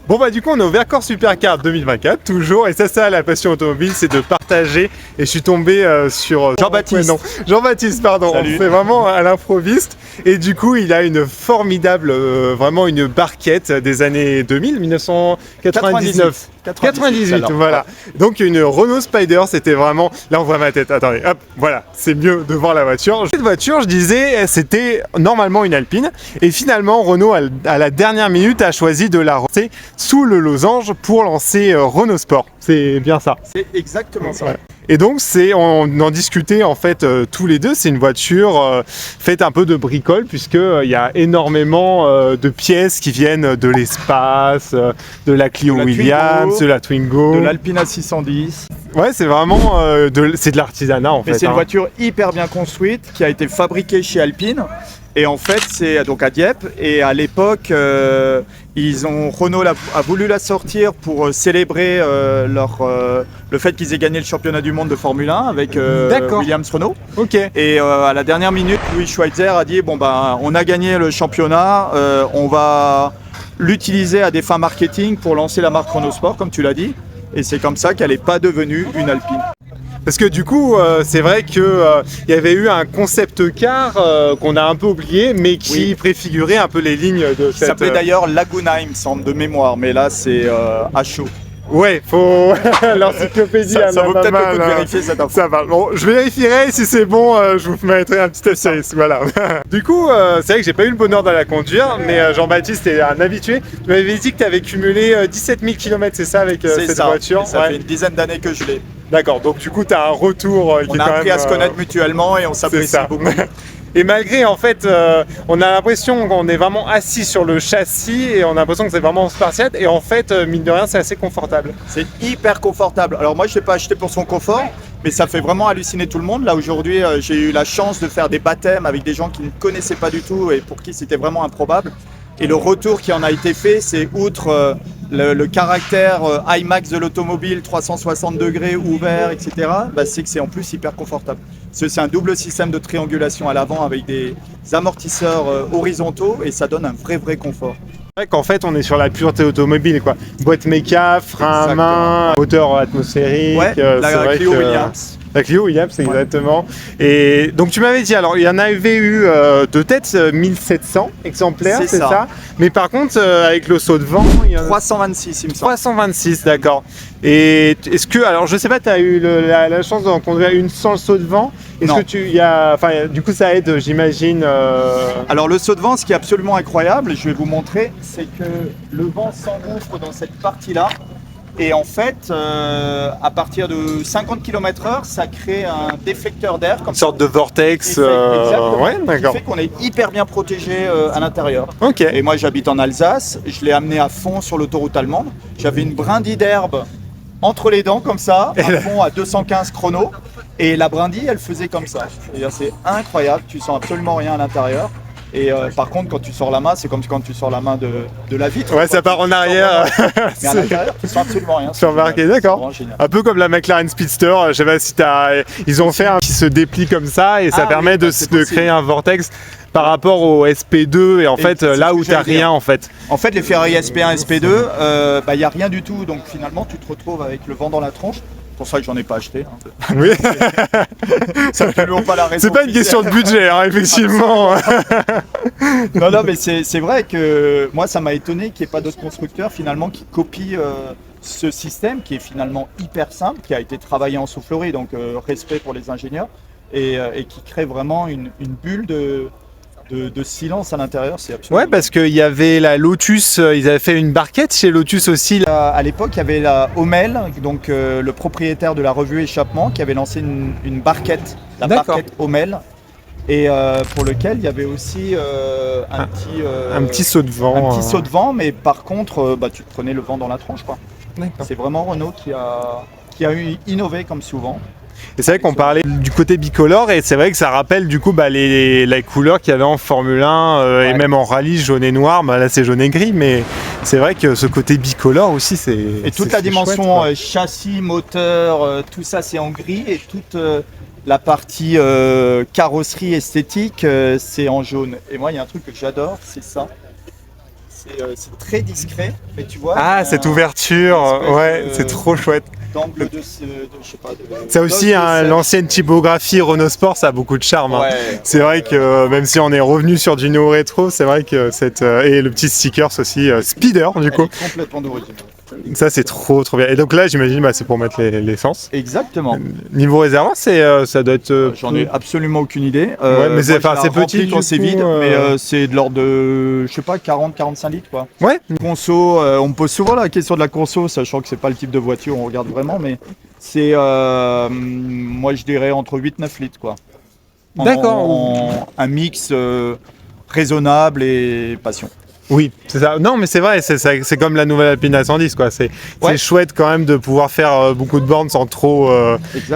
Bon bah du coup on est au Vercors Supercar 2024 toujours, et ça la passion automobile, c'est de partager, et je suis tombé sur Jean-Baptiste. Jean-Baptiste, pardon. Salut. C'est vraiment à l'improviste, et du coup il a une formidable, vraiment une barquette des années 2000, 1999. 98, alors. voilà. Donc une Renault Spider, c'était vraiment... Là on voit ma tête, attendez, hop, voilà, c'est mieux de voir la voiture. Cette voiture, je disais, c'était normalement une Alpine, et finalement Renault, à la dernière minute, a choisi de la lancer sous le losange pour lancer Renault Sport. C'est bien ça. C'est exactement ça. Ouais. Et donc on en discutait en fait tous les deux, c'est une voiture faite un peu de bricole, puisque il y a énormément de pièces qui viennent de l'espace, de la Clio Williams, de la Twingo, de l'Alpina 610. Ouais, c'est vraiment c'est de l'artisanat en fait. Mais c'est une voiture hyper bien construite qui a été fabriquée chez Alpine. Et en fait, c'est donc à Dieppe. Et à l'époque, Renault a voulu la sortir pour célébrer le fait qu'ils aient gagné le championnat du monde de Formule 1 avec Williams Renault. Ok. Et à la dernière minute, Louis Schweitzer a dit bon ben, on a gagné le championnat, on va l'utiliser à des fins marketing pour lancer la marque Renault Sport, comme tu l'as dit. Et c'est comme ça qu'elle n'est pas devenue une Alpine. Parce que du coup, c'est vrai qu'il y avait eu un concept car qu'on a un peu oublié, mais qui préfigurait un peu les lignes de cette... Ça s'appelait d'ailleurs Laguna, il me semble, de mémoire, mais là c'est à chaud. Ouais, faut l'encyclopédie. Ça vaut peut-être le coup de vérifier cette info. Ça va. Bon, je vérifierai, si c'est bon, je vous mettrai un petit astérisque. Voilà. Du coup, c'est vrai que j'ai pas eu le bonheur de la conduire, mais Jean-Baptiste est un habitué. Tu m'avais dit que tu avais cumulé 17 000 km, c'est ça, avec cette voiture? Ça fait une dizaine d'années que je l'ai. D'accord, donc du coup, tu as un retour qui est quand même... On a appris à se connaître mutuellement et on s'apprécie beaucoup. Et malgré, en fait, on a l'impression qu'on est vraiment assis sur le châssis et on a l'impression que c'est vraiment spartiate. Et en fait, mine de rien, c'est assez confortable. C'est hyper confortable. Alors moi, je ne l'ai pas acheté pour son confort, mais ça fait vraiment halluciner tout le monde. Là, aujourd'hui, j'ai eu la chance de faire des baptêmes avec des gens qui ne connaissaient pas du tout et pour qui c'était vraiment improbable. Et le retour qui en a été fait, c'est outre le caractère IMAX de l'automobile, 360 degrés, ouvert, etc., c'est que c'est en plus hyper confortable. C'est un double système de triangulation à l'avant avec des amortisseurs horizontaux et ça donne un vrai confort. C'est vrai qu'en fait, on est sur la pureté automobile, quoi. Boîte méca, frein à main, moteur atmosphérique. Ouais, la Clio Williams. La Clio Williams, exactement. Et donc tu m'avais dit, alors il y en avait eu de tête 1700 exemplaires, c'est ça. Mais par contre, avec le saut de vent, il y en a 326, il me semble. 326, d'accord. Et est-ce que, alors je sais pas, tu as eu la chance d'en conduire une sans le saut de vent? Est-ce que du coup ça aide, j'imagine Alors le saut de vent, ce qui est absolument incroyable, je vais vous montrer, c'est que le vent s'engouffre dans cette partie-là. Et en fait, à partir de 50 km/h, ça crée un déflecteur d'air. Comme une sorte de vortex. Ouais, d'accord. Qui fait qu'on est hyper bien protégé à l'intérieur. Ok. Et moi, j'habite en Alsace. Je l'ai amené à fond sur l'autoroute allemande. J'avais une brindille d'herbe entre les dents, comme ça, à fond à 215 chrono. Et la brindille, elle faisait comme ça. C'est incroyable. Tu sens absolument rien à l'intérieur. Et par contre, quand tu sors la main, c'est comme quand tu sors la main de la vitre. Ouais, ça part en arrière. Mais à l'intérieur, tu sens absolument rien. C'est remarqué, d'accord. Un peu comme la McLaren Speedster. Je sais pas si ils ont fait un qui se déplie comme ça et ça permet de créer un vortex par rapport au SP2 et en fait là où tu n'as rien en fait. En fait, les Ferrari SP1, SP2, il n'y a rien du tout. Donc finalement, tu te retrouves avec le vent dans la tronche. C'est pour ça que j'en ai pas acheté. Oui. Ça ne pas la raison. C'est pas une question de budget, effectivement. Non, mais c'est vrai que moi, ça m'a étonné qu'il n'y ait pas d'autres constructeurs finalement qui copient ce système qui est finalement hyper simple, qui a été travaillé en soufflerie, donc respect pour les ingénieurs, et qui crée vraiment une bulle de silence à l'intérieur, c'est absolument... Ouais, parce qu'il y avait la Lotus, ils avaient fait une barquette chez Lotus aussi. À l'époque, il y avait la Hommel, donc le propriétaire de la revue Échappement, qui avait lancé une barquette, la barquette Hommel, et pour lequel il y avait aussi un petit saut de vent. Un petit saut de vent, mais par contre, tu te prenais le vent dans la tronche, quoi. C'est vraiment Renault qui a innové comme souvent. Et c'est vrai qu'on parlait du côté bicolore et c'est vrai que ça rappelle du coup les couleurs qu'il y avait en Formule 1 et même en rallye jaune et noir. Là c'est jaune et gris, mais c'est vrai que ce côté bicolore aussi c'est... Et toute la dimension châssis, moteur, tout ça c'est en gris et toute la partie carrosserie esthétique c'est en jaune. Et moi il y a un truc que j'adore, c'est ça. c'est très discret, mais tu vois. Ah, cette ouverture, ouais, c'est trop chouette. D'angle je sais pas. Ça aussi, hein, l'ancienne typographie Renault Sport, ça a beaucoup de charme. Hein. Ouais. C'est vrai que même si on est revenu sur du néo-rétro, c'est vrai que et le petit stickers aussi, Speeder du coup. Elle est complètement d'origine. Ça c'est trop bien. Et donc là j'imagine c'est pour mettre l'essence. Exactement. Niveau réservoir ça doit être. J'en ai absolument aucune idée. Ouais, mais c'est petit quand c'est vide, mais c'est de l'ordre de je sais pas 40-45 litres quoi. Ouais. Conso, on me pose souvent la question de la conso, sachant que c'est pas le type de voiture on regarde vraiment, mais c'est moi je dirais entre 8-9 litres quoi. D'accord. Un mix raisonnable et passion. Oui, c'est ça. Non, mais c'est vrai, c'est comme la nouvelle Alpine A110, quoi. C'est chouette quand même de pouvoir faire beaucoup de bornes sans trop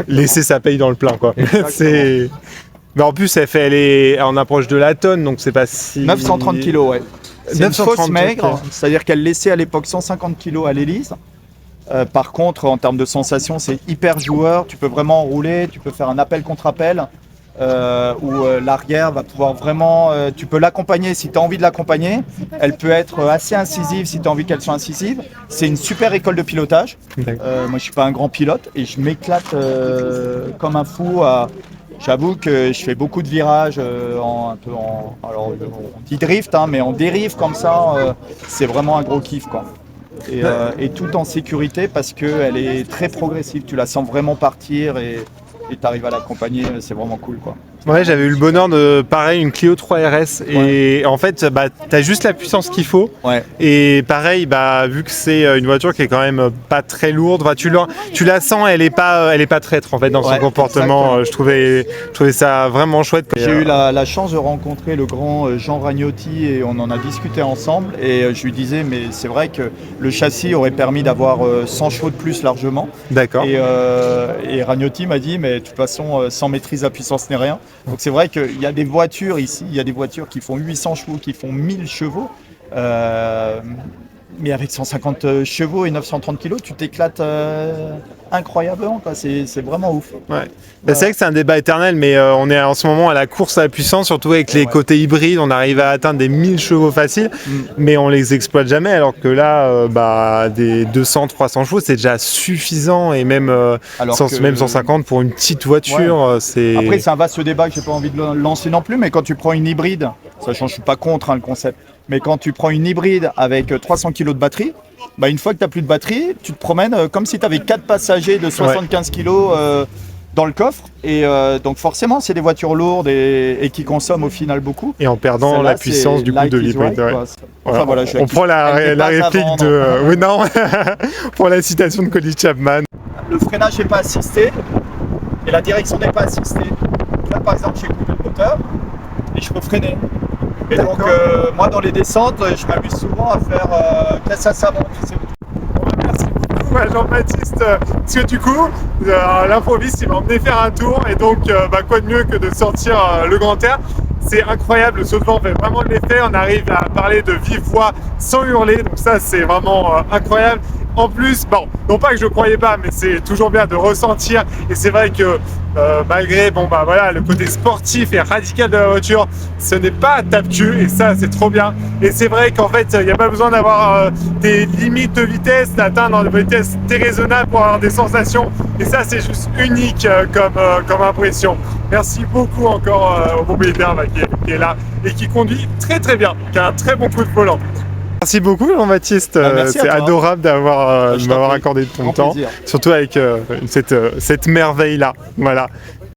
laisser sa paye dans le plein, quoi. Mais en plus, elle est en approche de la tonne, donc c'est pas si. 930 kg, ouais. C'est une fausse maigre, c'est-à-dire qu'elle laissait à l'époque 150 kg à l'hélice. Par contre, en termes de sensation, c'est hyper joueur. Tu peux vraiment rouler, tu peux faire un appel contre appel. Où l'arrière va pouvoir vraiment, tu peux l'accompagner si tu as envie de l'accompagner. Elle peut être assez incisive si tu as envie qu'elle soit incisive. C'est une super école de pilotage. Moi je suis pas un grand pilote et je m'éclate comme un fou. J'avoue que je fais beaucoup de virages alors on dit drift, hein, mais en dérive comme ça, c'est vraiment un gros kiff quoi. Et tout en sécurité parce qu'elle est très progressive. Tu la sens vraiment partir et tu arrives à l'accompagner, c'est vraiment cool quoi. Ouais, j'avais eu le bonheur de pareil une Clio 3 RS et en fait t'as juste la puissance qu'il faut. Ouais. Et pareil vu que c'est une voiture qui est quand même pas très lourde, tu la sens, elle est pas traître en fait dans son comportement. Je trouvais ça vraiment chouette. J'ai eu la chance de rencontrer le grand Jean Ragnotti et on en a discuté ensemble et je lui disais mais c'est vrai que le châssis aurait permis d'avoir 100 chevaux de plus largement. D'accord. Et Ragnotti m'a dit mais de toute façon sans maîtrise à puissance n'est rien. Donc c'est vrai qu'il y a des voitures ici, il y a des voitures qui font 800 chevaux, qui font 1000 chevaux. Mais avec 150 chevaux et 930 kg, tu t'éclates incroyablement. Quoi. C'est vraiment ouf. Ouais. C'est vrai que c'est un débat éternel, mais on est en ce moment à la course à la puissance, surtout avec les côtés hybrides. On arrive à atteindre des 1000 chevaux faciles, mais on les exploite jamais. Alors que là, des 200-300 chevaux, c'est déjà suffisant. Et même, même 150 pour une petite voiture. C'est... Après, c'est un vaste débat que j'ai pas envie de lancer non plus, mais quand tu prends une hybride, sachant que je suis pas contre le concept, mais quand tu prends une hybride avec 300 kg de batterie, une fois que tu n'as plus de batterie, tu te promènes comme si tu avais 4 passagers de 75 kg dans le coffre. Et donc forcément, c'est des voitures lourdes et qui consomment au final beaucoup. Et en perdant la puissance du coup de l'hybride. Enfin, voilà, on prend la réplique de... Oui, non. On prend la citation de Colin Chapman. Le freinage n'est pas assisté et la direction n'est pas assistée. Là, par exemple, j'ai coupé le moteur et je peux freiner. Et donc, moi, dans les descentes, je m'amuse souvent à faire caisse à savon. Merci beaucoup, Jean-Baptiste. Parce que du coup, l'improviste, il m'a emmené faire un tour. Et donc, quoi de mieux que de sortir le grand air. C'est incroyable, le saut de vent fait vraiment de l'effet. On arrive à parler de vive voix sans hurler. Donc ça, c'est vraiment incroyable. En plus, non pas que je ne croyais pas, mais c'est toujours bien de ressentir. Et c'est vrai que malgré le côté sportif et radical de la voiture, ce n'est pas tape-cul et ça c'est trop bien. Et c'est vrai qu'en fait il n'y a pas besoin d'avoir des limites de vitesse, d'atteindre des vitesses déraisonnables pour avoir des sensations. Et ça c'est juste unique comme impression. Merci beaucoup encore au propriétaire qui est là et qui conduit très très bien, qui a un très bon coup de volant. Merci beaucoup Jean-Baptiste, c'est adorable de m'avoir accordé de ton temps, surtout avec cette merveille là. Voilà.